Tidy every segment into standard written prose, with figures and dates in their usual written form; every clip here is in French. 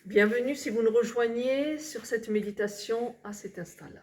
Bienvenue si vous nous rejoignez sur cette méditation à cet instant-là.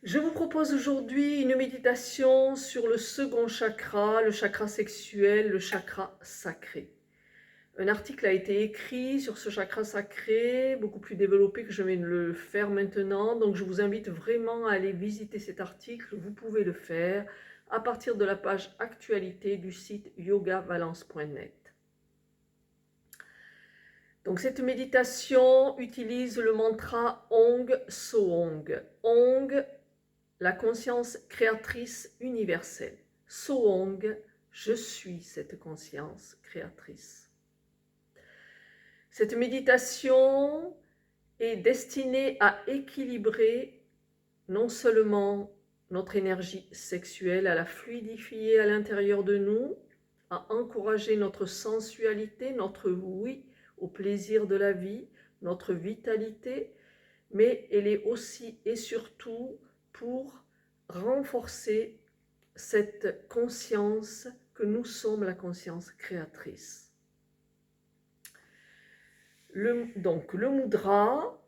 Je vous propose aujourd'hui une méditation sur le second chakra, le chakra sexuel, le chakra sacré. Un article a été écrit sur ce chakra sacré, beaucoup plus développé que je vais le faire maintenant, donc je vous invite vraiment à aller visiter cet article. Vous pouvez le faire à partir de la page actualité du site yogavalence.net. Donc cette méditation utilise le mantra Ong Soong. Ong, la conscience créatrice universelle. Soong, je suis cette conscience créatrice. Cette méditation est destinée à équilibrer non seulement notre énergie sexuelle, à la fluidifier à l'intérieur de nous, à encourager notre sensualité, notre oui au plaisir de la vie, notre vitalité, mais elle est aussi et surtout pour renforcer cette conscience que nous sommes la conscience créatrice. Donc le mudra,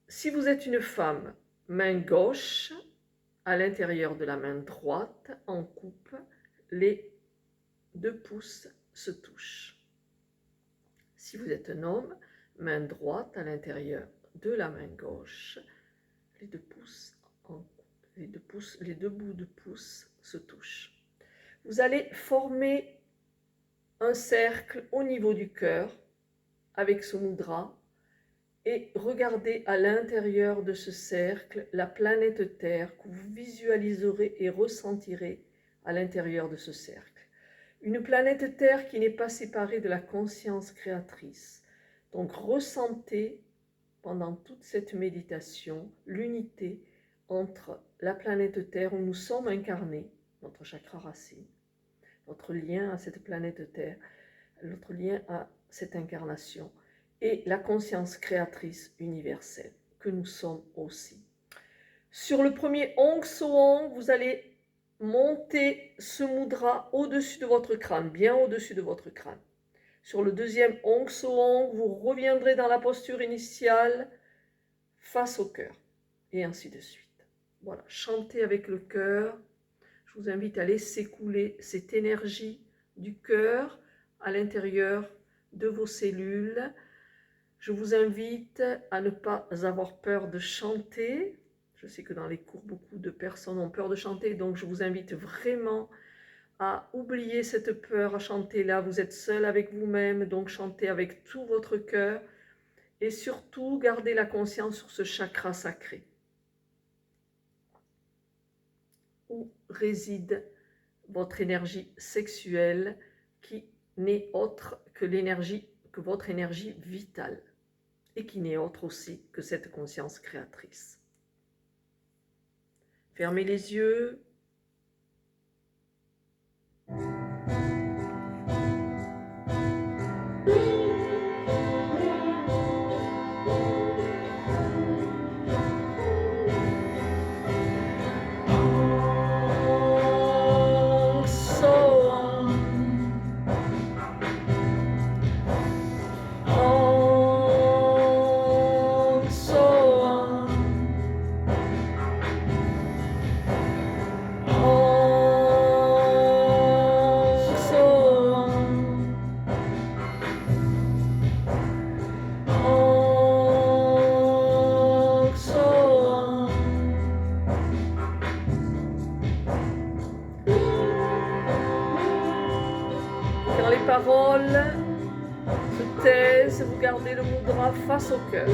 si vous êtes une femme, main gauche à l'intérieur de la main droite, en coupe, les 2 pouces se touchent. Si vous êtes un homme, main droite à l'intérieur de la main gauche, les 2 pouces en coupe, les deux bouts de pouce se touchent. Vous allez former un cercle au niveau du cœur avec ce mudra et regardez à l'intérieur de ce cercle la planète Terre que vous visualiserez et ressentirez à l'intérieur de ce cercle. Une planète Terre qui n'est pas séparée de la conscience créatrice. Donc ressentez pendant toute cette méditation l'unité entre la planète Terre où nous sommes incarnés, notre chakra racine, notre lien à cette planète Terre, notre lien à cette incarnation, et la conscience créatrice universelle que nous sommes aussi. Sur le premier Ong Soong, vous allez monter ce mudra au-dessus de votre crâne, bien au-dessus de votre crâne. Sur le deuxième Ong Soong, vous reviendrez dans la posture initiale face au cœur, et ainsi de suite. Voilà, chantez avec le cœur. Je vous invite à laisser couler cette énergie du cœur à l'intérieur de vos cellules. Je vous invite à ne pas avoir peur de chanter. Je sais que dans les cours, beaucoup de personnes ont peur de chanter, donc je vous invite vraiment à oublier cette peur à chanter là. Vous êtes seul avec vous-même, donc chantez avec tout votre cœur et surtout gardez la conscience sur ce chakra sacré où réside votre énergie sexuelle qui n'est autre que votre énergie vitale et qui n'est autre aussi que cette conscience créatrice. Fermez les yeux. Quand les paroles se taisent, vous gardez le mudra face au cœur.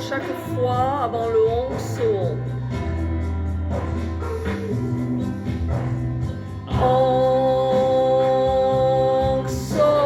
chaque fois avant le on so. On so.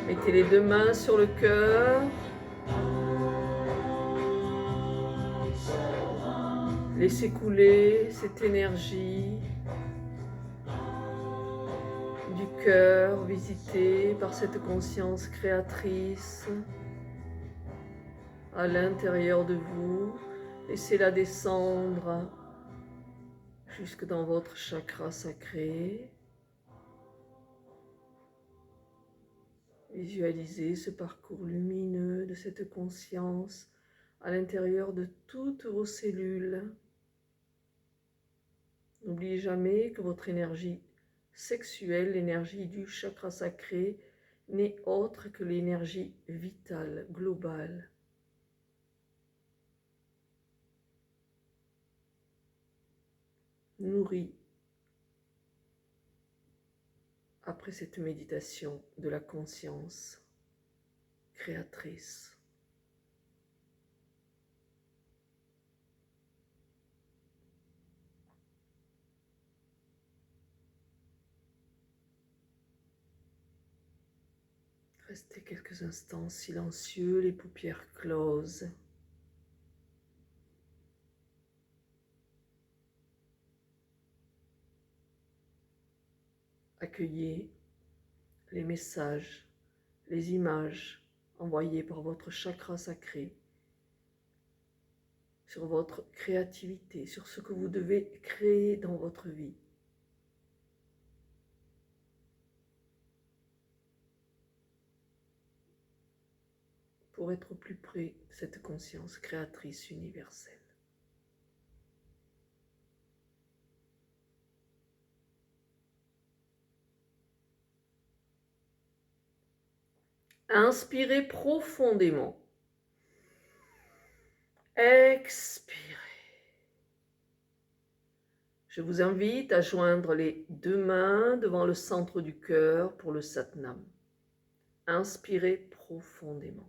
Mettez les deux mains sur le cœur. Laissez couler cette énergie du cœur visitée par cette conscience créatrice à l'intérieur de vous. Laissez-la descendre jusque dans votre chakra sacré. Visualisez ce parcours lumineux de cette conscience à l'intérieur de toutes vos cellules. N'oubliez jamais que votre énergie sexuelle, l'énergie du chakra sacré, n'est autre que l'énergie vitale, globale. Nourrie après cette méditation de la conscience créatrice. Restez quelques instants silencieux, les paupières closes. Accueillez les messages, les images envoyées par votre chakra sacré sur votre créativité, sur ce que vous devez créer dans votre vie. Pour être au plus près de cette conscience créatrice universelle. Inspirez profondément. Expirez. Je vous invite à joindre les deux mains devant le centre du cœur pour le Satnam. Inspirez profondément.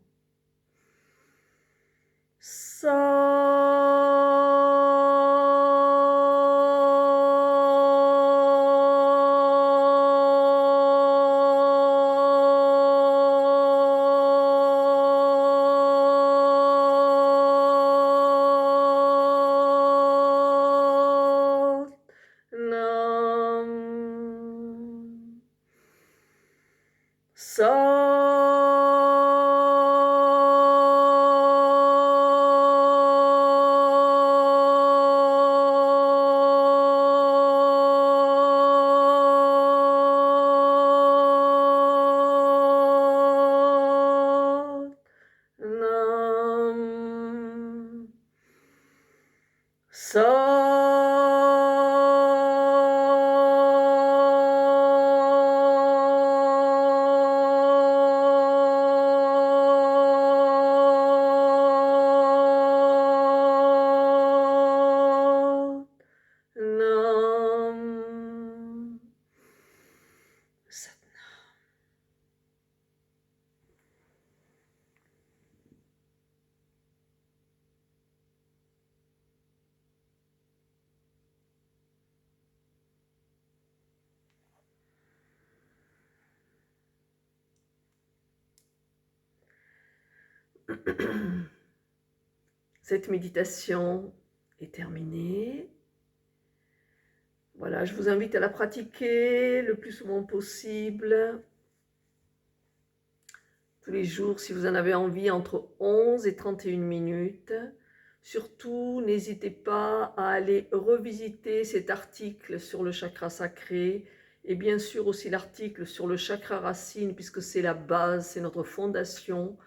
Cette méditation est terminée. Voilà, je vous invite à la pratiquer le plus souvent possible. Tous les jours, si vous en avez envie, entre 11 et 31 minutes. Surtout, n'hésitez pas à aller revisiter cet article sur le chakra sacré et bien sûr aussi l'article sur le chakra racine, puisque c'est la base, c'est notre fondation.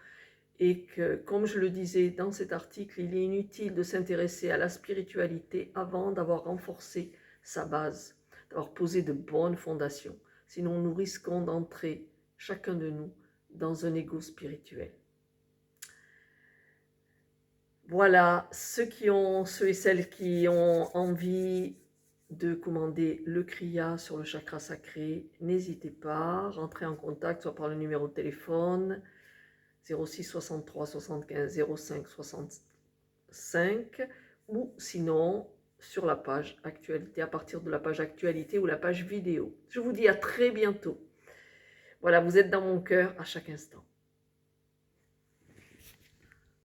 Et que, comme je le disais dans cet article, il est inutile de s'intéresser à la spiritualité avant d'avoir renforcé sa base, d'avoir posé de bonnes fondations. Sinon, nous risquons d'entrer, chacun de nous, dans un ego spirituel. Voilà, ceux et celles qui ont envie de commander le Kriya sur le chakra sacré, n'hésitez pas, rentrez en contact soit par le numéro de téléphone 06 63 75 05 65 ou sinon sur la page actualité, à partir de la page actualité ou la page vidéo. Je vous dis à très bientôt. Voilà, vous êtes dans mon cœur à chaque instant.